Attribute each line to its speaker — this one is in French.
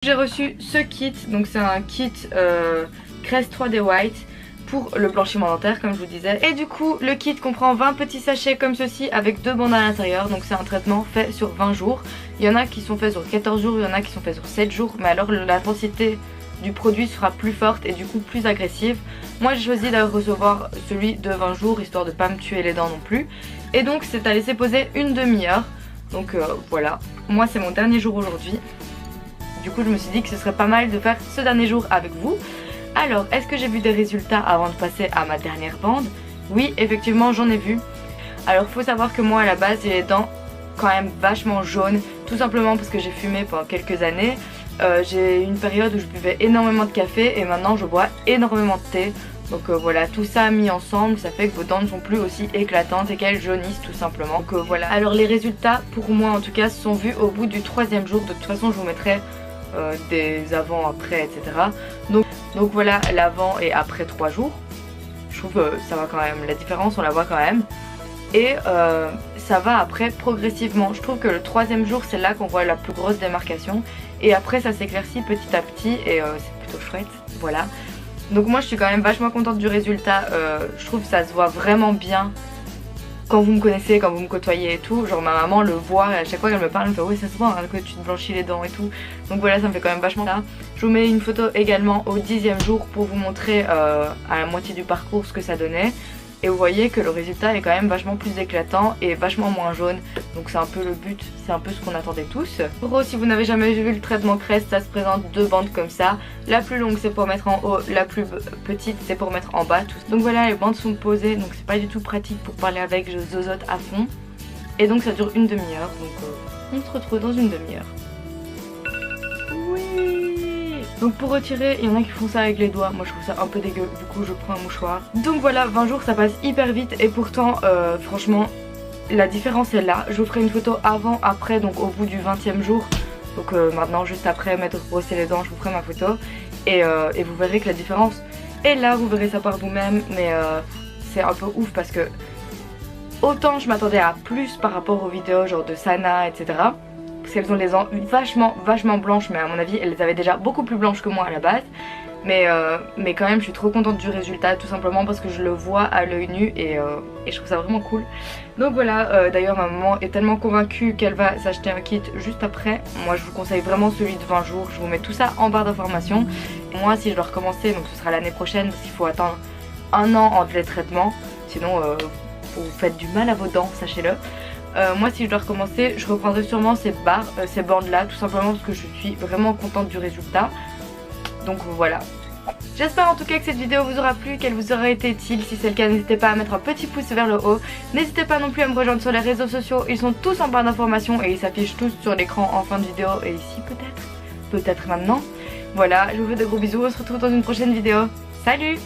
Speaker 1: J'ai reçu ce kit, donc c'est un kit Crest 3D White pour le blanchiment dentaire comme je vous disais. Et du coup le kit comprend 20 petits sachets comme ceci avec 2 bandes à l'intérieur. Donc c'est un traitement fait sur 20 jours. Il y en a qui sont faits sur 14 jours, il y en a qui sont faits sur 7 jours. Mais alors l'intensité du produit sera plus forte et du coup plus agressive. Moi j'ai choisi de recevoir celui de 20 jours histoire de pas me tuer les dents non plus. Et donc c'est à laisser poser une demi-heure. Donc voilà, moi c'est mon dernier jour aujourd'hui. Du coup je me suis dit que ce serait pas mal de faire ce dernier jour avec vous. Alors est-ce que j'ai vu des résultats avant de passer à ma dernière bande? Oui, effectivement j'en ai vu. Alors faut savoir que moi à la base j'ai les dents quand même vachement jaunes. Tout simplement parce que j'ai fumé pendant quelques années. J'ai eu une période où je buvais énormément de café et maintenant je bois énormément de thé. Donc voilà, tout ça mis ensemble, ça fait que vos dents ne sont plus aussi éclatantes et qu'elles jaunissent tout simplement. Donc voilà, alors les résultats pour moi en tout cas se sont vus au bout du 3e jour. De toute façon je vous mettrai des avant, après, etc. Donc voilà l'avant et après 3 jours. Je trouve que ça va quand même, la différence on la voit quand même. Et ça va après progressivement. Je trouve que le 3e jour c'est là qu'on voit la plus grosse démarcation. Et après ça s'éclaircit petit à petit et c'est plutôt chouette. Voilà. Donc moi je suis quand même vachement contente du résultat. Je trouve que ça se voit vraiment bien. Quand vous me connaissez, quand vous me côtoyez et tout, genre ma maman le voit et à chaque fois qu'elle me parle elle me fait oui ça se voit hein, que tu te blanchis les dents et tout. Donc voilà, ça me fait quand même vachement ça. Je vous mets une photo également au 10e jour pour vous montrer à la moitié du parcours ce que ça donnait. Et vous voyez que le résultat est quand même vachement plus éclatant et vachement moins jaune. Donc c'est un peu le but, c'est un peu ce qu'on attendait tous. En gros si vous n'avez jamais vu le traitement Crest, ça se présente 2 bandes comme ça. La plus longue c'est pour mettre en haut, la plus petite c'est pour mettre en bas. Donc voilà, les bandes sont posées, donc c'est pas du tout pratique pour parler avec, je zozote à fond. Et donc ça dure une demi-heure, donc on se retrouve dans une demi-heure. Donc pour retirer, il y en a qui font ça avec les doigts, moi je trouve ça un peu dégueu, du coup je prends un mouchoir. Donc voilà, 20 jours ça passe hyper vite et pourtant franchement la différence est là. Je vous ferai une photo avant, après, donc au bout du 20e jour. Donc maintenant juste après m'être brossé les dents, je vous ferai ma photo. Et vous verrez que la différence est là, vous verrez ça par vous-même. Mais c'est un peu ouf parce que autant je m'attendais à plus par rapport aux vidéos genre de Sana, etc. Parce qu'elles ont les dents vachement blanches, mais à mon avis elles les avaient déjà beaucoup plus blanches que moi à la base. Mais quand même je suis trop contente du résultat, tout simplement parce que je le vois à l'œil nu et je trouve ça vraiment cool. Donc voilà, d'ailleurs ma maman est tellement convaincue qu'elle va s'acheter un kit juste après. Moi je vous conseille vraiment celui de 20 jours, je vous mets tout ça en barre d'informations. Moi si je dois recommencer, donc ce sera l'année prochaine parce qu'il faut attendre 1 an entre les traitements, sinon vous faites du mal à vos dents, sachez-le. Moi si je dois recommencer, je reprendrai sûrement ces bandes là, tout simplement parce que je suis vraiment contente du résultat. Donc voilà. J'espère en tout cas que cette vidéo vous aura plu, qu'elle vous aura été utile. Si c'est le cas, n'hésitez pas à mettre un petit pouce vers le haut. N'hésitez pas non plus à me rejoindre sur les réseaux sociaux. Ils sont tous en barre d'informations et ils s'affichent tous sur l'écran en fin de vidéo. Et ici peut-être maintenant. Voilà, je vous fais de gros bisous. On se retrouve dans une prochaine vidéo. Salut!